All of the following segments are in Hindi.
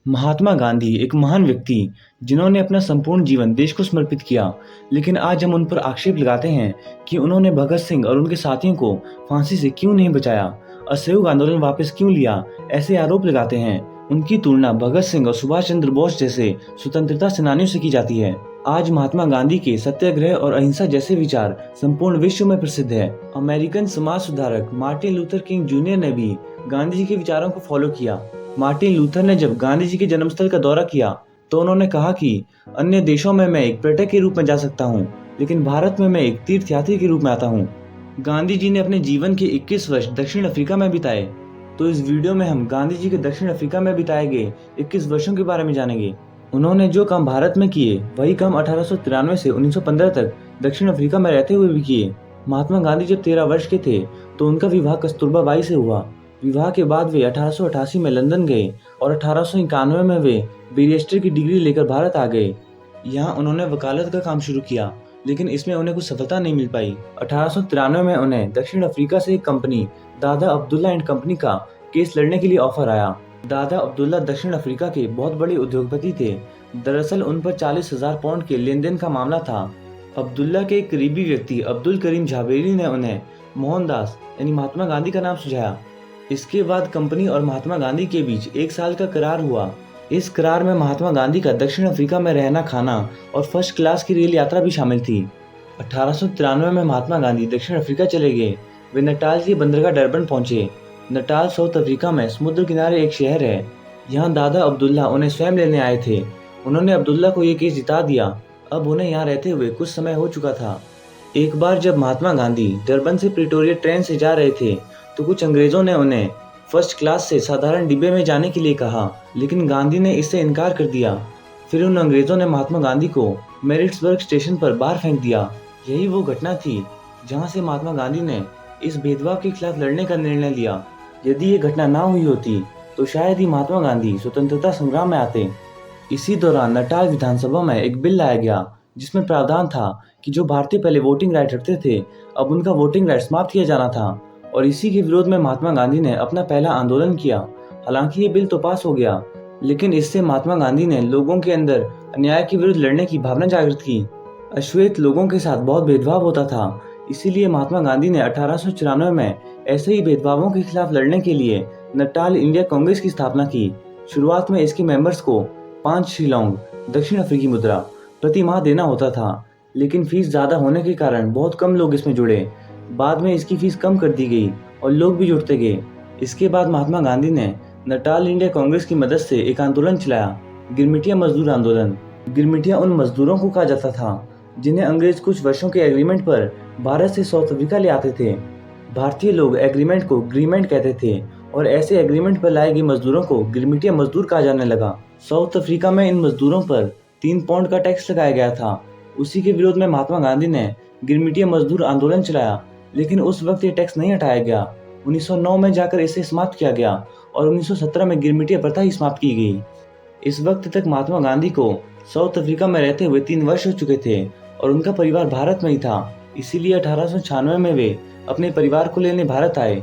महात्मा गांधी एक महान व्यक्ति जिन्होंने अपना संपूर्ण जीवन देश को समर्पित किया। लेकिन आज हम उन पर आक्षेप लगाते हैं कि उन्होंने भगत सिंह और उनके साथियों को फांसी से क्यों नहीं बचाया, असहयोग आंदोलन वापस क्यों लिया, ऐसे आरोप लगाते हैं। उनकी तुलना भगत सिंह और सुभाष चंद्र बोस जैसे स्वतंत्रता सेनानियों से की जाती है। आज महात्मा गांधी के सत्याग्रह और अहिंसा जैसे विचार संपूर्ण विश्व में प्रसिद्ध है। अमेरिकन समाज सुधारक मार्टिन लूथर किंग जूनियर ने भी गांधी जी के विचारों को फॉलो किया। मार्टिन लूथर ने जब गांधी जी के जन्मस्थल का दौरा किया तो उन्होंने कहा कि अन्य देशों में मैं एक पर्यटक के रूप में जा सकता हूँ, लेकिन भारत में मैं एक तीर्थयात्री के रूप में आता हूँ। गांधी जी ने अपने जीवन के 21 वर्ष दक्षिण अफ्रीका में बिताए। तो इस वीडियो में हम गांधी जी के दक्षिण अफ्रीका में बिताए गए 21 वर्षों के बारे में जानेंगे। उन्होंने जो काम भारत में किए वही काम 1893 से 1915 तक दक्षिण अफ्रीका में रहते हुए भी किए। महात्मा गांधी जब 13 वर्ष के थे तो उनका विवाह कस्तूरबा बाई से हुआ। विवाह के बाद वे 1888 में लंदन गए और 1891 में वे बैरिस्टर की डिग्री लेकर भारत आ गए। यहाँ उन्होंने वकालत का काम शुरू किया, लेकिन इसमें उन्हें कुछ सफलता नहीं मिल पाई। 1893 में उन्हें दक्षिण अफ्रीका से एक कंपनी दादा अब्दुल्ला एंड कंपनी का केस लड़ने के लिए ऑफर आया। दादा अब्दुल्ला दक्षिण अफ्रीका के बहुत बड़े उद्योगपति थे। दरअसल उन पर 40,000 पाउंड के लेन देन का मामला था। अब्दुल्ला के एक करीबी व्यक्ति अब्दुल करीम झावेरी ने उन्हें मोहनदास यानी महात्मा गांधी का नाम सुझाया। इसके बाद कंपनी और महात्मा गांधी के बीच 1 साल का करार हुआ। इस करार में महात्मा गांधी का दक्षिण अफ्रीका में रहना, खाना और फर्स्ट क्लास की रेल यात्रा भी शामिल थी। 1893 में महात्मा गांधी दक्षिण अफ्रीका चले गए। वे नटाल के बंदरगाह डरबन पहुंचे। नटाल साउथ अफ्रीका में समुद्र किनारे एक शहर है। यहाँ दादा अब्दुल्ला उन्हें स्वयं लेने आए थे। उन्होंने अब्दुल्ला को ये केस जिता दिया। अब उन्हें यहाँ रहते हुए कुछ समय हो चुका था। एक बार जब महात्मा गांधी डरबन से प्रिटोरिया ट्रेन से जा रहे थे तो कुछ अंग्रेजों ने उन्हें फर्स्ट क्लास से साधारण डिब्बे में जाने के लिए कहा, लेकिन गांधी ने इससे इनकार कर दिया। फिर उन अंग्रेजों ने महात्मा गांधी को मैरिट्सबर्ग स्टेशन पर बाहर फेंक दिया। यही वो घटना थी जहां से महात्मा गांधी ने इस भेदभाव के खिलाफ लड़ने का निर्णय लिया। यदि ये घटना ना हुई होती तो शायद ही महात्मा गांधी स्वतंत्रता संग्राम में आते। इसी दौरान नटाल विधानसभा में एक बिल लाया गया जिसमें प्रावधान था कि जो भारतीय पहले वोटिंग राइट रखते थे अब उनका वोटिंग राइट समाप्त किया जाना था। और इसी के विरोध में महात्मा गांधी ने अपना पहला आंदोलन किया। हालांकि ये बिल तो पास हो गया, लेकिन इससे महात्मा गांधी ने लोगों के अंदर अन्याय के विरुद्ध लड़ने की भावना जागृत की। अश्वेत लोगों के साथ बहुत भेदभाव होता था, इसीलिए महात्मा गांधी ने 1894 में ऐसे ही भेदभावों के खिलाफ लड़ने के लिए नटाल इंडिया कांग्रेस की स्थापना की। शुरुआत में इसके मेंबर्स को 5 शिलोंग दक्षिण अफ्रीकी मुद्रा प्रति माह देना होता था, लेकिन फीस ज्यादा होने के कारण बहुत कम लोग इसमें जुड़े। बाद में इसकी फीस कम कर दी गई और लोग भी जुड़ते गए। इसके बाद महात्मा गांधी ने नटाल इंडिया कांग्रेस की मदद से एक आंदोलन चलाया, गिरमिटिया मजदूर आंदोलन। गिरमिटिया उन मजदूरों को कहा जाता था जिन्हें अंग्रेज कुछ वर्षों के एग्रीमेंट पर भारत से साउथ अफ्रीका ले आते थे। भारतीय लोग एग्रीमेंट को ग्रीमेंट कहते थे और ऐसे एग्रीमेंट पर लाए गए मजदूरों को गिरमिटिया मजदूर कहा जाने लगा। साउथ अफ्रीका में इन मजदूरों पर 3 पाउंड का टैक्स लगाया गया था। उसी के विरोध में महात्मा गांधी ने गिरमिटिया मजदूर आंदोलन चलाया, लेकिन उस वक्त ये टैक्स नहीं हटाया गया। 1909 में जाकर इसे समाप्त किया गया और 1917 में गिरमिटिया प्रथा ही समाप्त की गई। इस वक्त तक महात्मा गांधी को साउथ अफ्रीका में रहते हुए 3 वर्ष हो चुके थे और उनका परिवार भारत में ही था। इसीलिए 1896 में वे अपने परिवार को लेने भारत आए।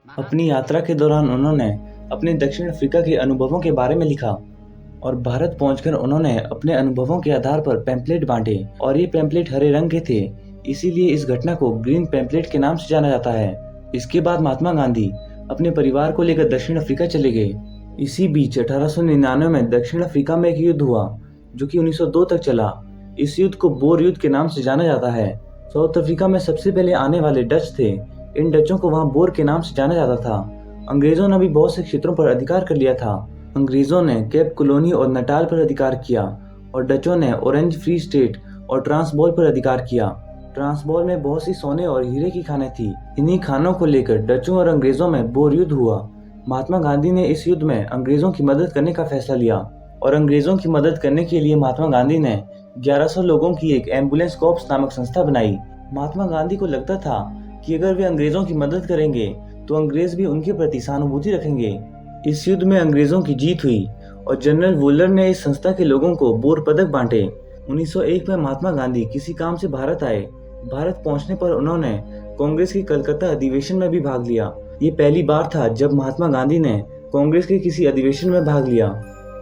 अपनी यात्रा के दौरान उन्होंने अपने दक्षिण अफ्रीका के अनुभवों के बारे में लिखा और भारत पहुंचकर उन्होंने अपने अनुभवों के आधार पर पैम्पलेट बांटे और ये पैम्पलेट हरे रंग के थे, इसीलिए इस घटना को ग्रीन पैम्पलेट के नाम से जाना जाता है। इसके बाद महात्मा गांधी अपने परिवार को लेकर दक्षिण अफ्रीका चले गए। इसी बीच 1899 में दक्षिण अफ्रीका में एक युद्ध हुआ जो कि 1902 तक चला। इस युद्ध को बोर युद्ध के नाम से जाना जाता है। साउथ अफ्रीका में सबसे पहले आने वाले डच थे। इन डचों को वहाँ बोर के नाम से जाना जाता था। अंग्रेजों ने भी बहुत से क्षेत्रों पर अधिकार कर लिया था। अंग्रेजों ने केप कॉलोनी और नटाल पर अधिकार किया और डचों ने ऑरेंज फ्री स्टेट और ट्रांसबाल पर अधिकार किया। ट्रांसबाल में बहुत सी सोने और हीरे की खानें थी। इन्हीं खानों को लेकर डचों और अंग्रेजों में बोर युद्ध हुआ। महात्मा गांधी ने इस युद्ध में अंग्रेजों की मदद करने का फैसला लिया और अंग्रेजों की मदद करने के लिए महात्मा गांधी ने 1100 लोगों की एक एम्बुलेंस कॉर्प्स नामक संस्था बनाई। महात्मा गांधी को लगता था कि अगर वे अंग्रेजों की मदद करेंगे तो अंग्रेज भी उनके प्रति सहानुभूति रखेंगे। इस युद्ध में अंग्रेजों की जीत हुई और जनरल वुलर ने इस संस्था के लोगों को बोर पदक बांटे। 1901 में महात्मा गांधी किसी काम से भारत आए। भारत पहुंचने पर उन्होंने कांग्रेस के कलकत्ता अधिवेशन में भी भाग लिया। ये पहली बार था जब महात्मा गांधी ने कांग्रेस के किसी अधिवेशन में भाग लिया।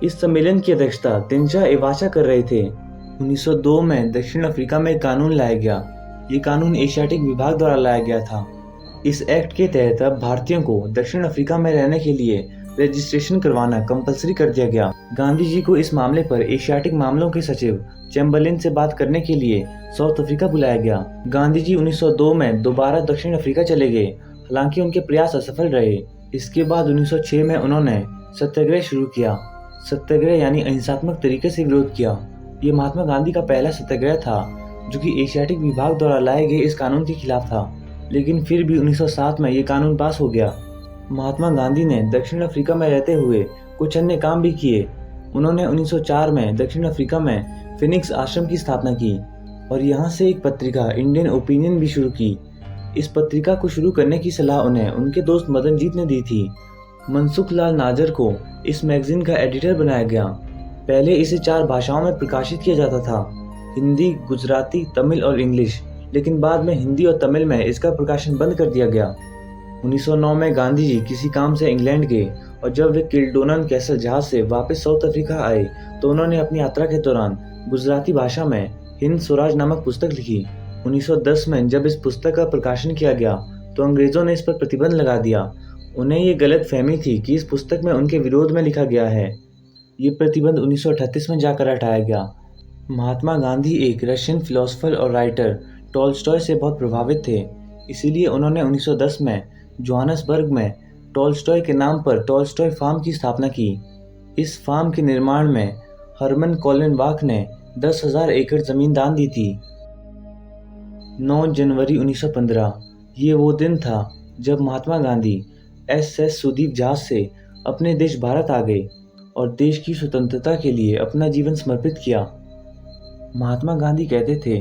इस सम्मेलन की अध्यक्षता तिनचा इवाचा कर रहे थे। 1902 में दक्षिण अफ्रीका में एक कानून लाया गया। ये कानून एशियाटिक विभाग द्वारा लाया गया था। इस एक्ट के तहत अब भारतीयों को दक्षिण अफ्रीका में रहने के लिए रजिस्ट्रेशन करवाना कंपलसरी कर दिया गया। गांधी जी को इस मामले पर एशियाटिक मामलों के सचिव चैम्बरलिन से बात करने के लिए साउथ अफ्रीका बुलाया गया। गांधी जी 1902 में दोबारा दक्षिण अफ्रीका चले गए, हालांकि उनके प्रयास असफल रहे। इसके बाद 1906 में उन्होंने सत्याग्रह शुरू किया। सत्याग्रह यानी अहिंसात्मक तरीके से विरोध किया। ये महात्मा गांधी का पहला सत्याग्रह था जो कि एशियाटिक विभाग द्वारा लाए गए इस कानून के खिलाफ था, लेकिन फिर भी 1907 में ये कानून पास हो गया। महात्मा गांधी ने दक्षिण अफ्रीका में रहते हुए कुछ अन्य काम भी किए। उन्होंने 1904 में दक्षिण अफ्रीका में फिनिक्स आश्रम की स्थापना की और यहाँ से एक पत्रिका इंडियन ओपिनियन भी शुरू की। इस पत्रिका को शुरू करने की सलाह उन्हें उनके दोस्त मदनजीत ने दी थी। मनसुख लाल नाजर को इस मैगजीन का एडिटर बनाया गया। पहले इसे 4 भाषाओं में प्रकाशित किया जाता था, हिंदी, गुजराती, तमिल और इंग्लिश, लेकिन बाद में हिंदी और तमिल में इसका प्रकाशन बंद कर दिया गया। 1909 में गांधी जी किसी काम से इंग्लैंड गए और जब वे किल्डोनन कैसल जहाज से वापस साउथ अफ्रीका आए तो उन्होंने अपनी यात्रा के दौरान गुजराती भाषा में हिंद स्वराज नामक पुस्तक लिखी। 1910 में जब इस पुस्तक का प्रकाशन किया गया तो अंग्रेजों ने इस पर प्रतिबंध लगा दिया। उन्हें ये गलत फहमी थी कि इस पुस्तक में उनके विरोध में लिखा गया है। ये प्रतिबंध 1938 में जाकर हटाया गया। महात्मा गांधी एक रशियन फिलोसोफर और राइटर टॉल्स्टॉय से बहुत प्रभावित थे, इसीलिए उन्होंने 1910 में जोहानसबर्ग में टॉल्स्टॉय के नाम पर टॉल्स्टॉय फार्म की स्थापना की। इस फार्म के निर्माण में हरमन कॉलिन वाक ने 10,000 एकड़ जमीन दान दी थी। 9 जनवरी 1915 ये वो दिन था जब महात्मा गांधी SS सुदीप जहाज से अपने देश भारत आ गए और देश की स्वतंत्रता के लिए अपना जीवन समर्पित किया। महात्मा गांधी कहते थे,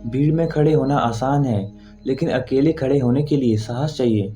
भीड़ में खड़े होना आसान है, लेकिन अकेले खड़े होने के लिए साहस चाहिए।